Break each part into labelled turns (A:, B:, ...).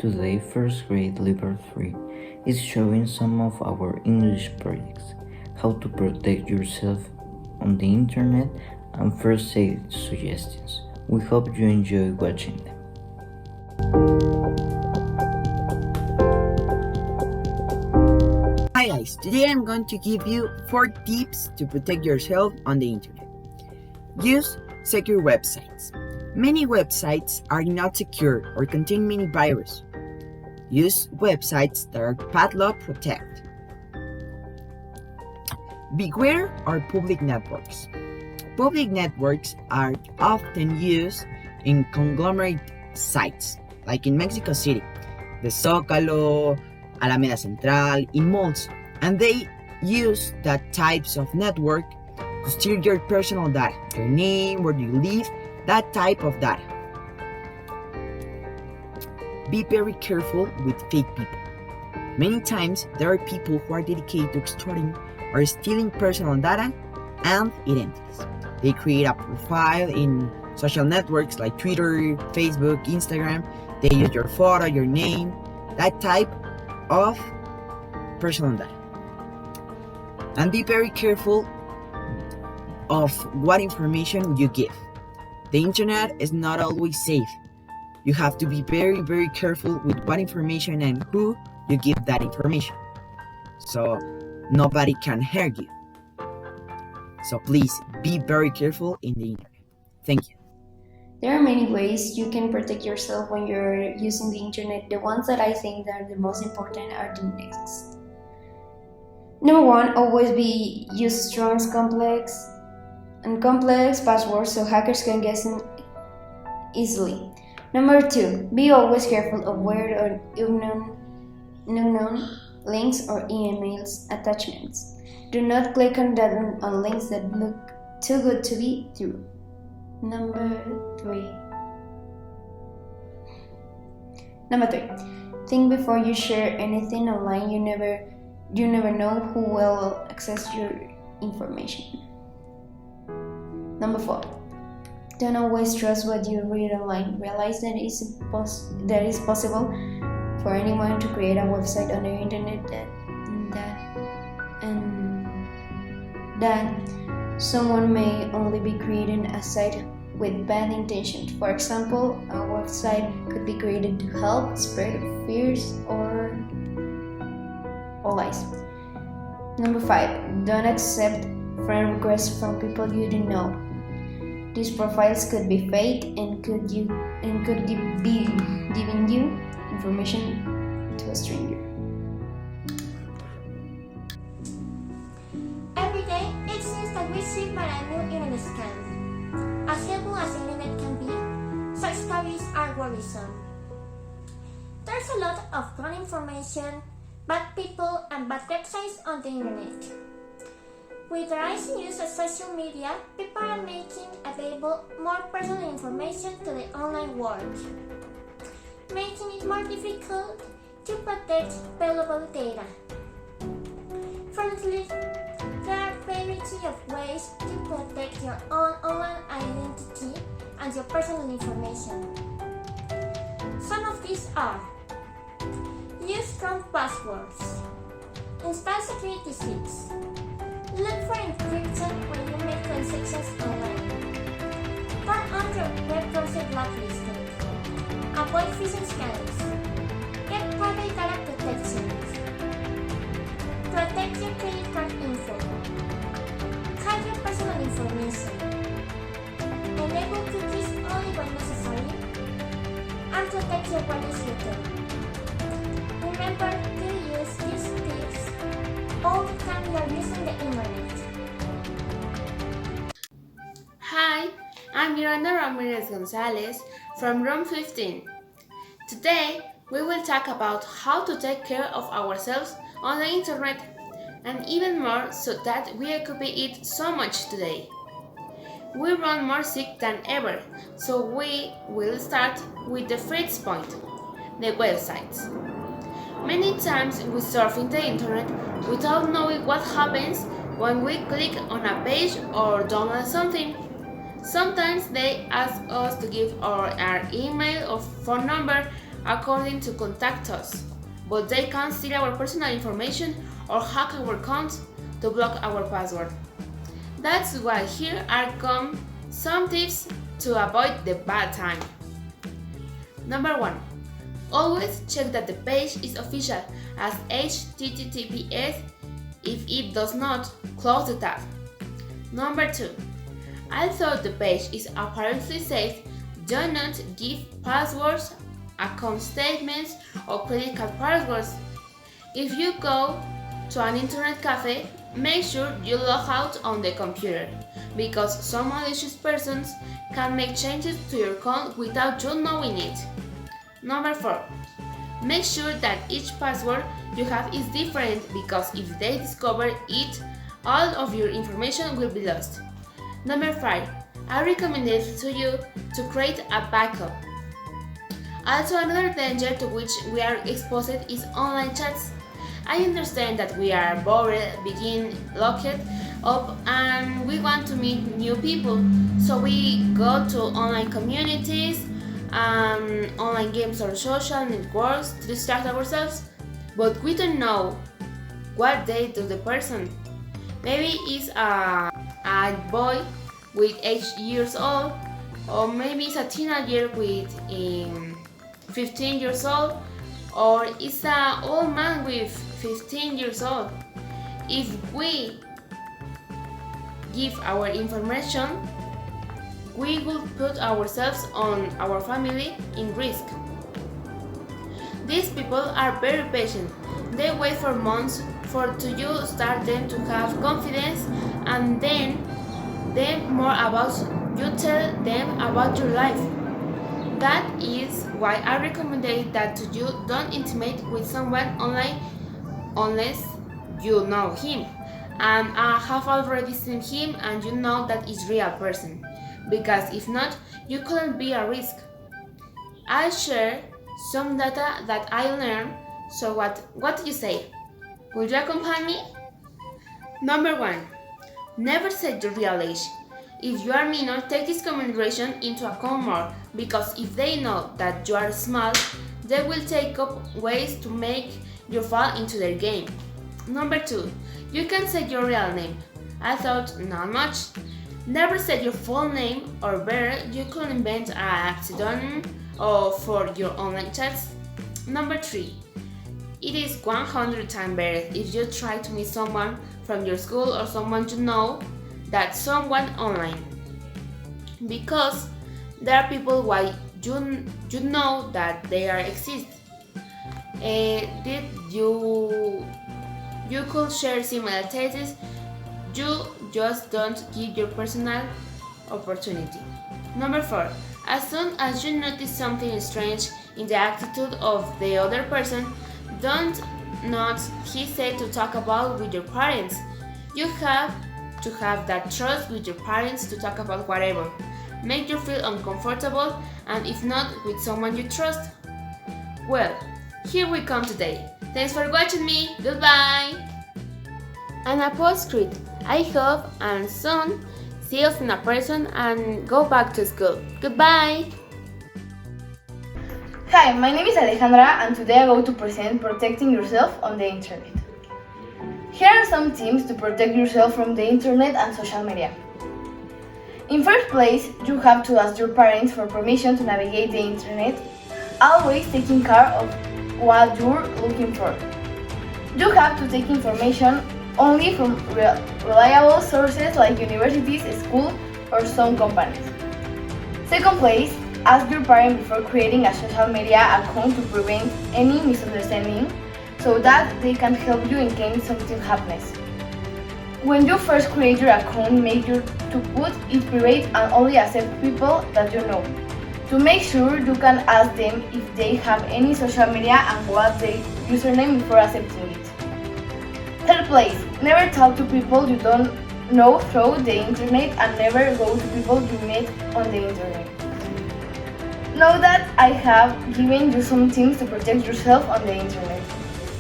A: Today, first grade Level 3 is showing some of our English projects, how to protect yourself on the internet, and first aid suggestions. We hope you enjoy watching them.
B: Hi guys, today I'm going to give you 4 tips to protect yourself on the internet. Use secure websites. Many websites are not secure or contain many viruses. Use websites that are padlock protect. Beware of public networks. Public networks are often used in conglomerate sites, like in Mexico City, the Zócalo, Alameda Central, in malls, and they use that types of network to steal your personal data, your name, where you live, that type of data. Be very careful with fake people. Many times there are people who are dedicated to extorting or stealing personal data and identities. They create a profile in social networks like Twitter, Facebook, Instagram. They use your photo, your name, that type of personal data. And be very careful of what information you give. The internet is not always safe. You have to be very, very careful with what information and who you give that information, so nobody can hurt you. So please be very careful in the internet. Thank you.
C: There are many ways you can protect yourself when you're using the internet. The ones that I think that are the most important are the next. Number 1, always use strong, complex passwords so hackers can guess them easily. Number 2, be always careful of weird or unknown links or emails attachments. Do not click on links that look too good to be true. Number 3, think before you share anything online. You never know who will access your information. Number 4, don't always trust what you read online. Realize that it is possible for anyone to create a website on the internet that someone may only be creating a site with bad intentions. For example, a website could be created to help spread fears or lies. Number 5, don't accept friend requests from people you don't know. These profiles could be fake and could be giving you information to a stranger.
D: Every day, it seems that we see brand new internet scams. As helpful as the internet can be, such stories are worrisome. There's a lot of wrong information, bad people, and bad websites on the internet. With the rising use of social media, people are making available more personal information to the online world, making it more difficult to protect valuable data. Fortunately, there are a variety of ways to protect your own online identity and your personal information. Some of these are: use strong passwords, install security suites, look for encryption when you make transactions online, turn on your web browser blacklisting, avoid phishing scams, get private data protections, protect your credit card info, hide your personal information, enable cookies only when necessary, and protect your wireless router. Remember to use these tips all the time you are using the internet.
E: Hi, I'm Miranda Ramirez Gonzalez from Room 15. Today, we will talk about how to take care of ourselves on the internet, and even more so that we occupy it so much today. We run more sick than ever, so we will start with the first point, the websites. Many times we surf in the internet without knowing what happens when we click on a page or download something. Sometimes they ask us to give our email or phone number, according to contact us, but they can steal our personal information or hack our accounts to block our password. That's why here are some tips to avoid the bad time. Number 1. Always check that the page is official as HTTPS. If it does not, close the tab. Number 2. Although the page is apparently safe, do not give passwords, account statements, or credit card passwords. If you go to an internet cafe, make sure you log out on the computer, because some malicious persons can make changes to your account without you knowing it. Number 4. Make sure that each password you have is different, because if they discover it, all of your information will be lost. Number 5. I recommend it to you to create a backup. Also, another danger to which we are exposed is online chats. I understand that we are bored, begin locked up, and we want to meet new people, so we go to online communities, online games or social networks to distract ourselves, but we don't know what they do the person. Maybe it's a boy with 8 years old, or maybe it's a teenager with 15 years old, or it's an old man with 15 years old. If we give our information, we will put ourselves and our family in risk. These people are very patient. They wait for months for you start them to have confidence, and then more about you tell them about your life. That is why I recommend that to you don't intimate with someone online unless you know him and have already seen him and you know that is real person, because if not, you couldn't be a risk. I share some data that I learned, so what do you say? Will you accompany me? Number 1. Never say your real age. If you are minor, take this consideration into account more, because if they know that you are small, they will take up ways to make you fall into their game. Number 2. You can say your real name. I thought not much. Never say your full name, or better, you could invent a pseudonym for your online chats. Number 3. It is 100 times better if you try to meet someone from your school or someone you know that someone online, because there are people why you know that they are exist. Did you could share similar tastes, you just don't give your personal opportunity. Number 4. As soon as you notice something strange in the attitude of the other person, don't not hesitate to talk about with your parents. You have to have that trust with your parents to talk about whatever make you feel uncomfortable, and if not, with someone you trust. Well, here we come today. Thanks for watching me. Goodbye. And a postscript. I hope and soon see us in a person and go back to school. Goodbye.
F: Hi, my name is Alejandra, and today I go to present protecting yourself on the internet. Here are some tips to protect yourself from the internet and social media. In first place, you have to ask your parents for permission to navigate the internet, always taking care of what you're looking for. You have to take information only from reliable sources like universities, schools, or some companies. Second place, ask your parents before creating a social media account to prevent any misunderstanding, so that they can help you in case something happens. When you first create your account, make sure to put it private and only accept people that you know. To make sure, you can ask them if they have any social media and what's their username before accepting it. Third place, never talk to people you don't know through the internet, and never go to people you met on the internet. Know that I have given you some tips to protect yourself on the internet.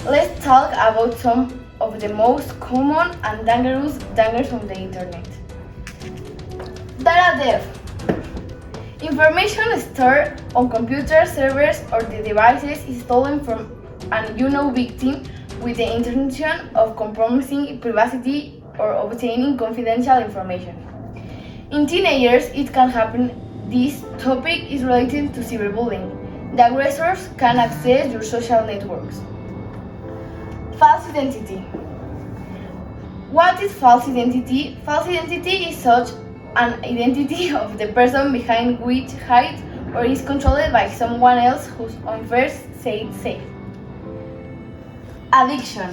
F: Let's talk about some of the most common and dangerous dangers on the internet. Data theft. Information stored on computer servers or the devices is stolen from an unknown victim with the intention of compromising privacy or obtaining confidential information. In teenagers, it can happen. This topic is related to cyberbullying. The aggressors can access your social networks. False identity. What is false identity? False identity is such an identity of the person behind which hides or is controlled by someone else whose on first say safe. Addiction.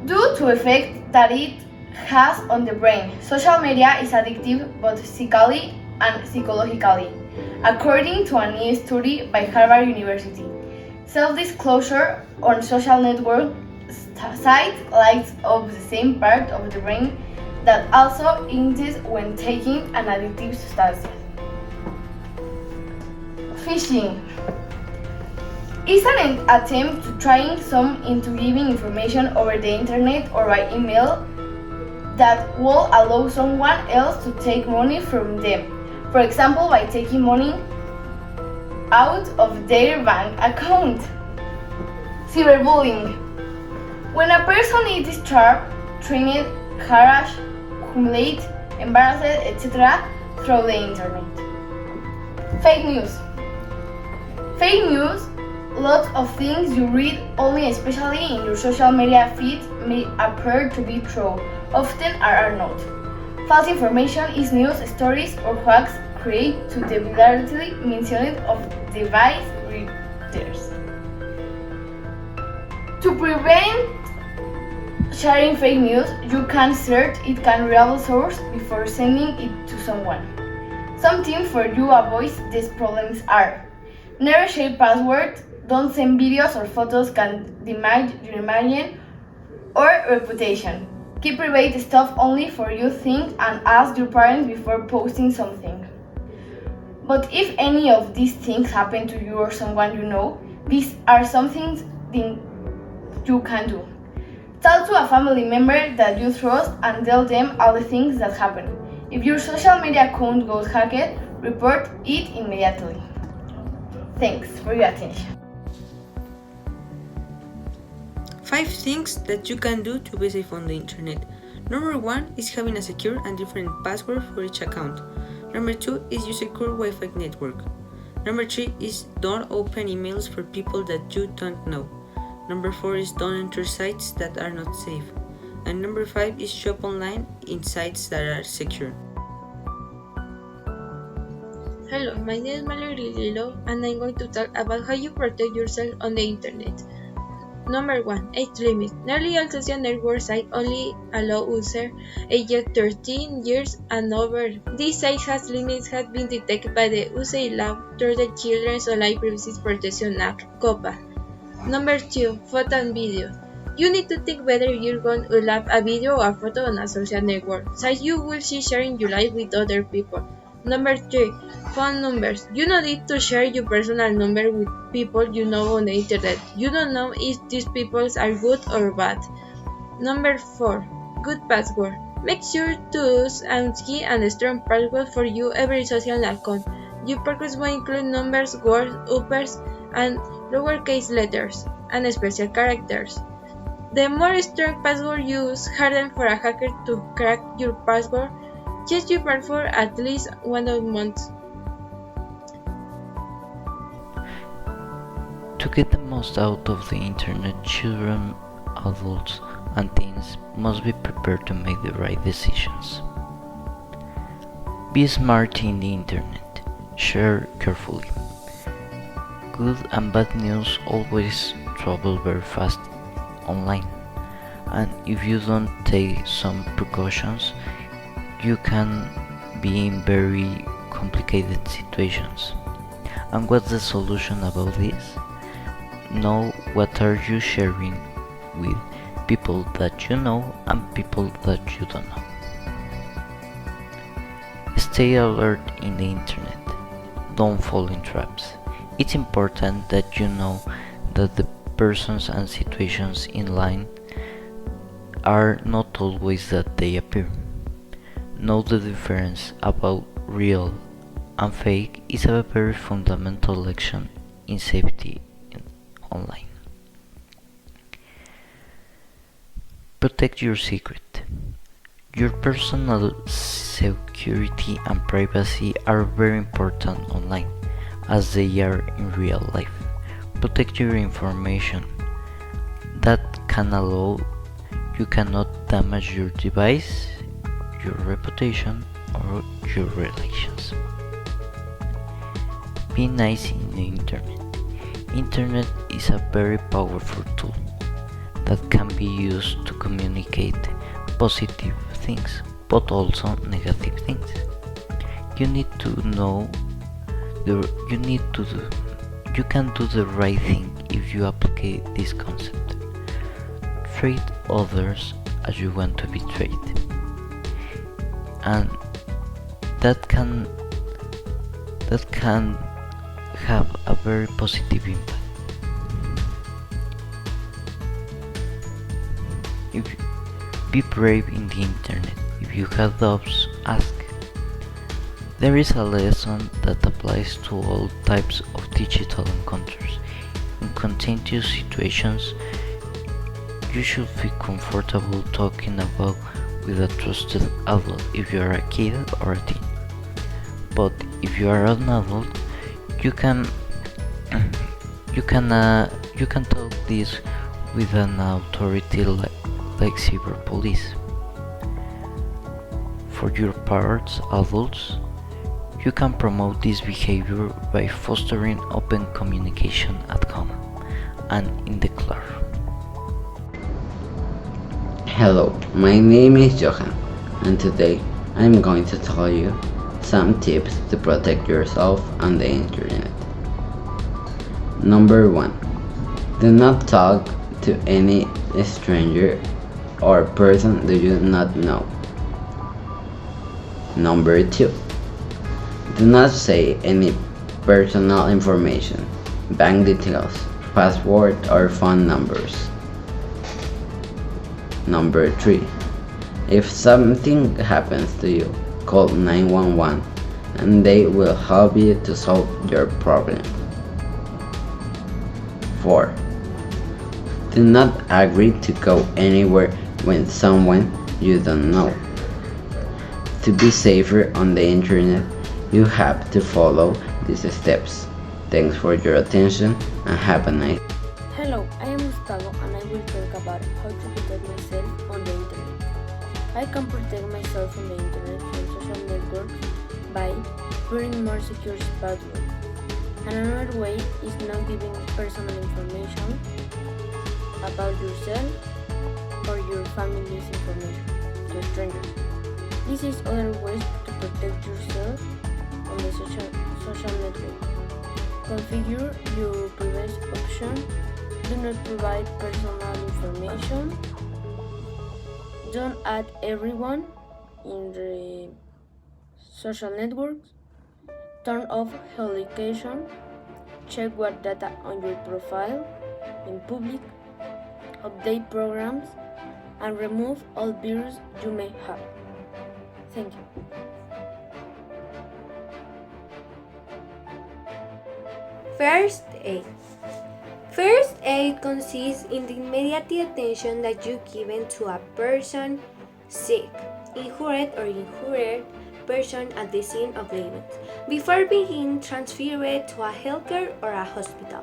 F: Due to effect that it has on the brain, social media is addictive both physically and psychologically, according to a new study by Harvard University. Self-disclosure on social network sites lights up the same part of the brain that also exists when taking an addictive substance. Phishing is an attempt to trick some into giving information over the internet or by email that will allow someone else to take money from them. For example, by taking money out of their bank account. Cyberbullying. When a person is disturbed, trained, harassed, humiliated, embarrassed, etc. through the internet. Fake news. Fake news, lots of things you read only especially in your social media feed may appear to be true, often are not. False information is news stories or facts created to deliberately mention of device readers. To prevent sharing fake news, you can search its reliable source before sending it to someone. Some tips for you to avoid these problems are: never share passwords, don't send videos or photos can damage your image or reputation. Keep private stuff only for you think and ask your parents before posting something. But if any of these things happen to you or someone you know, these are some things you can do. Tell to a family member that you trust and tell them all the things that happen. If your social media account goes hacked, report it immediately. Thanks for your attention.
G: 5 things that you can do to be safe on the internet. Number 1 is having a secure and different password for each account. Number 2 is use a secure Wi-Fi network. Number 3 is don't open emails for people that you don't know. Number 4 is don't enter sites that are not safe. And number 5 is shop online in sites that are secure.
H: Hello, my name is Mallory Lilo and I'm going to talk about how you protect yourself on the internet. Number 1. Age limit. Nearly all social network sites only allow users aged 13 years and over. This site has limits have been detected by the USA Lab through the Children's Online Privacy Protection Act, COPA. Number 2. Photo and video. You need to think whether you're going to upload a video or photo on a social network site you will see sharing your life with other people. Number 3. Phone numbers. You don't need to share your personal number with people you know on the internet. You don't know if these people are good or bad. Number 4. Good password. Make sure to use a key and strong password for you every social account. Your passwords will include numbers, words, uppers, and lowercase letters, and special characters. The more strong password you use, harder for a hacker to crack your password. Check your password at least once a month.
A: To get the most out of the internet, children, adults, and teens must be prepared to make the right decisions. Be smart in the internet. Share carefully. Good and bad news always travel very fast online, and if you don't take some precautions, you can be in very complicated situations. And what's the solution about this? Know what are you sharing with people that you know and people that you don't know. Stay alert in the internet. Don't fall in traps. It's important that you know that the persons and situations in line are not always that they appear. Know the difference about real and fake is a very fundamental lesson in safety online. Protect your secret. Your personal security and privacy are very important online, as they are in real life. Protect your information. That can allow you cannot damage your device, your reputation, or your relations. Be nice in the internet. Internet is a very powerful tool that can be used to communicate positive things, but also negative things. You need to know you can do the right thing if you apply this concept. Treat others as you want to be treated, and that can have a very positive impact. Be brave in the internet. If you have doubts, ask. There is a lesson that applies to all types of digital encounters. In contentious situations, you should feel comfortable talking about with a trusted adult if you are a kid or a teen. But if you are an adult, you can talk this with an authority like cyber police. For your parents, adults, you can promote this behavior by fostering open communication at home and in the class.
I: Hello, my name is Johan, and today I'm going to tell you some tips to protect yourself on the internet. Number 1. Do not talk to any stranger or person that you do not know. Number 2. Do not say any personal information, bank details, password, or phone numbers. Number 3. If something happens to you, call 911 and they will help you to solve your problem. 4. Do not agree to go anywhere with someone you don't know. To be safer on the internet, you have to follow these steps. Thanks for your attention and have a nice day.
J: Hello, I am Gustavo and I will talk about how to protect myself on the internet. I can protect myself on the internet from social networks by putting more secure passwords. And another way is not giving personal information about yourself or your family's information to strangers. This is other ways to protect yourself on the social network. Configure your privacy option. Do not provide personal information. Don't add everyone in the social networks. Turn off geolocation. Check what data on your profile in public. Update programs and remove all virus you may have. Thank you.
K: First aid. First aid consists in the immediate attention that you give to a person sick, injured or injured person at the scene of the event, before being transferred to a healthcare or a hospital.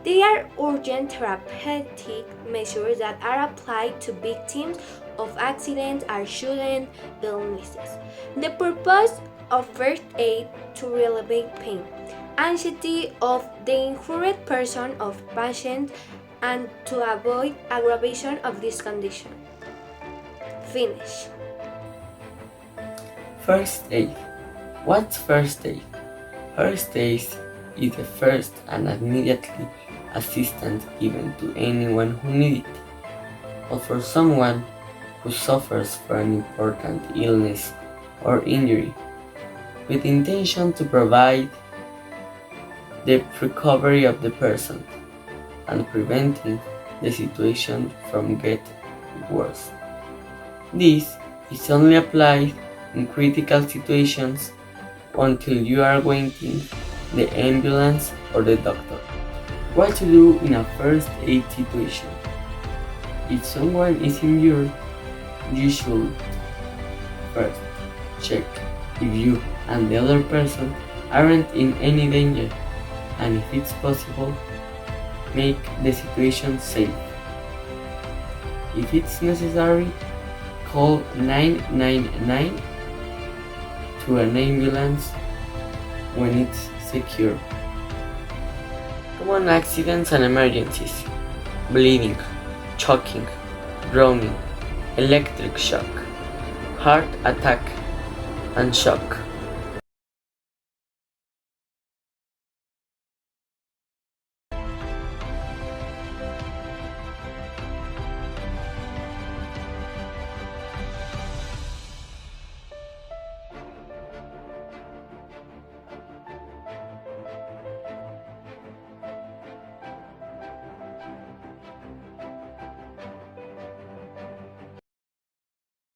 K: They are urgent therapeutic measures that are applied to victims of accidents or sudden illnesses. The purpose of first aid to relieve pain, anxiety of the injured person of patient and to avoid aggravation of this condition. Finish.
L: First aid. What's first aid? First aid is the first and immediately assistance given to anyone who needs it, or for someone who suffers from an important illness or injury, with the intention to provide the recovery of the person and preventing the situation from getting worse. This is only applied in critical situations until you are waiting the ambulance or the doctor. What to do in a first aid situation? If someone is injured, you should first check if you and the other person aren't in any danger, and if it's possible, make the situation safe. If it's necessary, call 999 to an ambulance when it's secure. Common accidents and emergencies: bleeding, choking, drowning, electric shock, heart attack and shock.